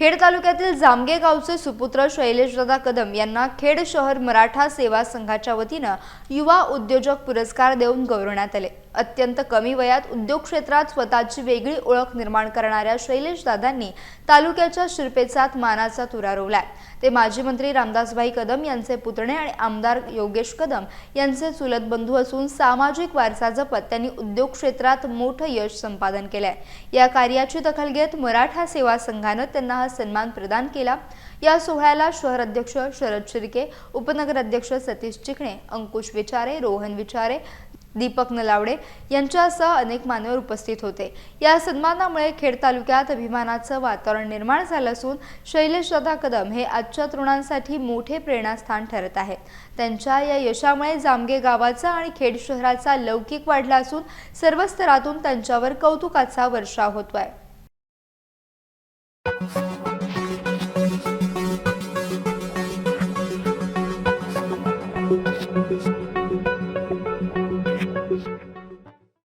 खेड तालुक्यातील जामगे गावचे सुपुत्र शैलेशदादा कदम यांना खेड शहर मराठा सेवा संघाच्या वतीने युवा उद्योजक पुरस्कार देऊन गौरवण्यात आले। अत्यंत कमी वयात उद्योग क्षेत्रात स्वतःची वेगळी ओळख निर्माण करणाऱ्या शैलेशदादांनी तालुक्याच्या शिरपेचात मानाचा तुरा रोवलाय। ते माजी मंत्री रामदासभाई कदम यांचे पुतणे आणि आमदार योगेश कदम यांचे चुलत बंधू असून सामाजिक वारसा जपत त्यांनी उद्योग क्षेत्रात मोठं यश संपादन केलंय। या कार्याची दखल घेत मराठा सेवा संघाने त्यांना हा सन्मान प्रदान केला। या सोहळ्याला शहर अध्यक्ष शरद शिर्के, उपनगर अध्यक्ष सतीश चिकणे, अंकुश विचारे, रोहन विचारे, दीपक नलावडे यांच्यासह अनेक मान्यवर उपस्थित होते। या सन्मानामुळे खेड तालुक्यात अभिमानाचं वातावरण निर्माण झालं असून शैलेशदादा कदम हे आजच्या तरुणांसाठी मोठे प्रेरणास्थान ठरत आहेत। त्यांच्या या यशामुळे जामगे गावाचा आणि खेड शहराचा लौकिक वाढला असून सर्व स्तरातून त्यांच्यावर कौतुकाचा वर्षाव होतोय।